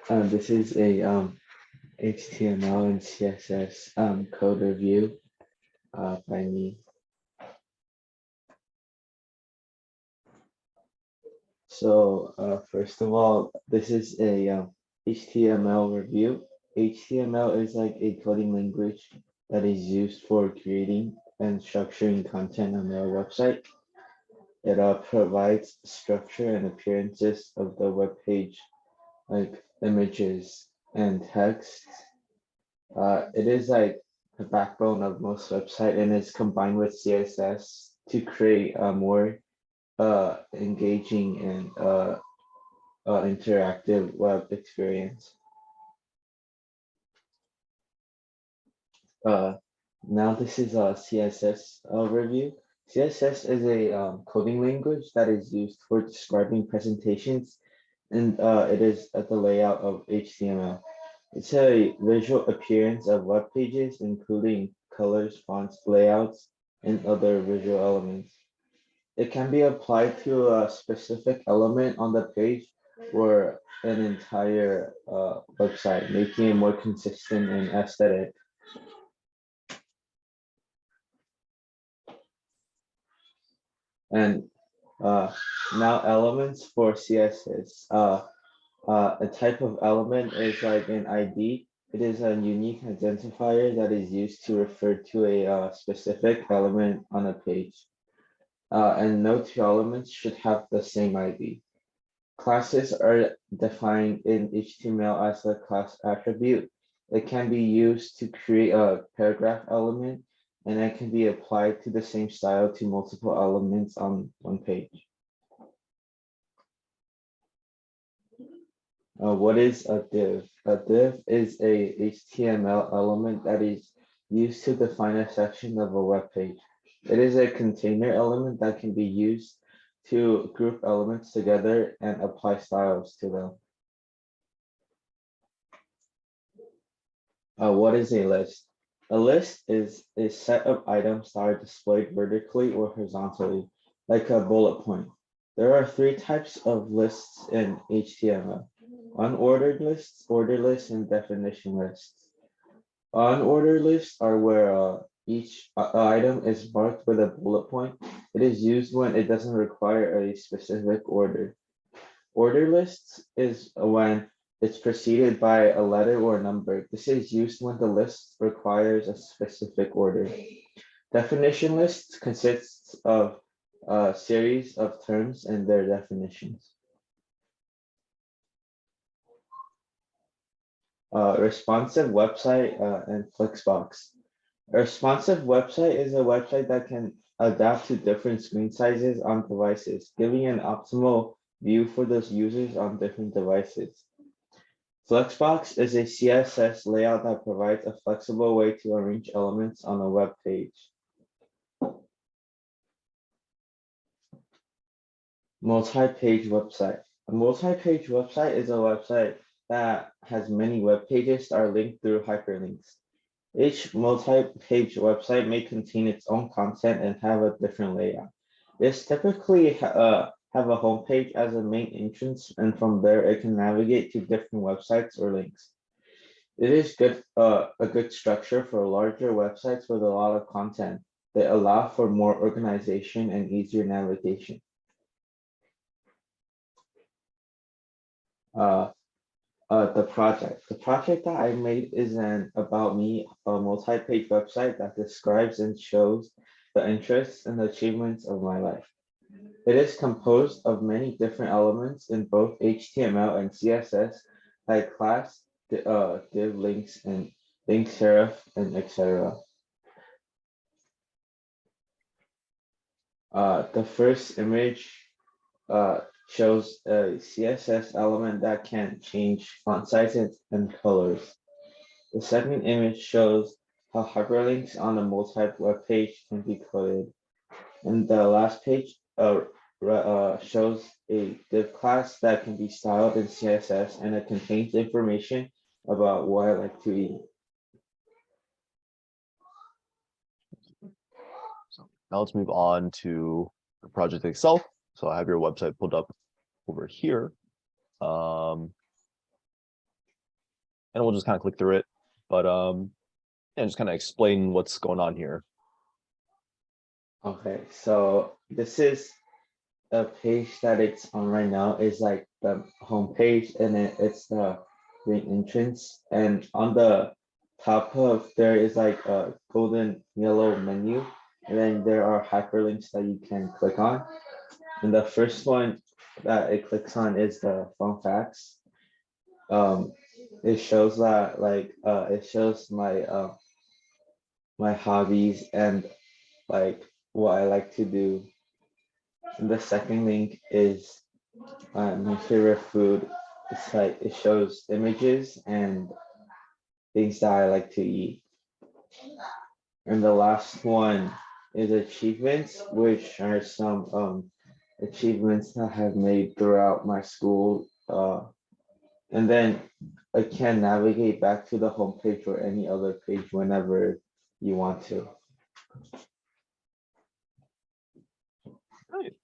This is a HTML and CSS code review by me. So first of all, this is a HTML review. HTML is like a coding language that is used for creating and structuring content on a website. It provides structure and appearances of the web page, like images and text. It is like the backbone of most website and is combined with CSS to create a more engaging and interactive web experience. Uh, Now this is a CSS review. CSS is a coding language that is used for describing presentations, and it is at the layout of HTML. It's a visual appearance of web pages, including colors, fonts, layouts, and other visual elements. It can be applied to a specific element on the page or an entire website, making it more consistent and aesthetic. And now elements for CSS. A type of element is like an ID. It is a unique identifier that is used to refer to a specific element on a page. And no two elements should have the same ID. Classes are defined in HTML as a class attribute. It can be used to create a paragraph element, and it can be applied to the same style to multiple elements on one page. What is a div? A div is a HTML element that is used to define a section of a web page. It is a container element that can be used to group elements together and apply styles to them. What is a list? A list is a set of items that are displayed vertically or horizontally, like a bullet point. There are three types of lists in HTML: unordered lists, ordered lists, and definition lists. Unordered lists are where each item is marked with a bullet point. It is used when it doesn't require a specific order. Order lists is when it's preceded by a letter or number. This is used when the list requires a specific order. Definition lists consists of a series of terms and their definitions. Responsive website and Flexbox. A responsive website is a website that can adapt to different screen sizes on devices, giving an optimal view for those users on different devices. Flexbox is a CSS layout that provides a flexible way to arrange elements on a web page. Multi-page website. A multi-page website is a website that has many web pages that are linked through hyperlinks. Each multi-page website may contain its own content and have a different layout. This typically have a home page as a main entrance, and from there it can navigate to different websites or links. It is a good structure for larger websites with a lot of content that allow for more organization and easier navigation. The project that I made is an about me, a multi-page website that describes and shows the interests and achievements of my life. It is composed of many different elements in both HTML and CSS, like class, div links, and link serif, and etc. The first image shows a CSS element that can change font sizes and colors. The second image shows how hyperlinks on a multi-web page can be coded. And the last page shows a div class that can be styled in CSS, and it contains information about what I like to eat. So now let's move on to the project itself. So I have your website pulled up over here. and we'll just kind of click through it. But yeah, just kind of explain what's going on here. Okay, so this is a page that it's on right now is like the home page, and then it's the main entrance, and on the top of there is like a golden yellow menu, and then there are hyperlinks that you can click on. And the first one that it clicks on is the fun facts. It shows that like it shows my hobbies and like what I like to do. And the second link is my favorite food. It's like it shows images and things that I like to eat. And the last one is achievements, which are some achievements that I have made throughout my school. And then I can navigate back to the home page or any other page whenever you want to. Right.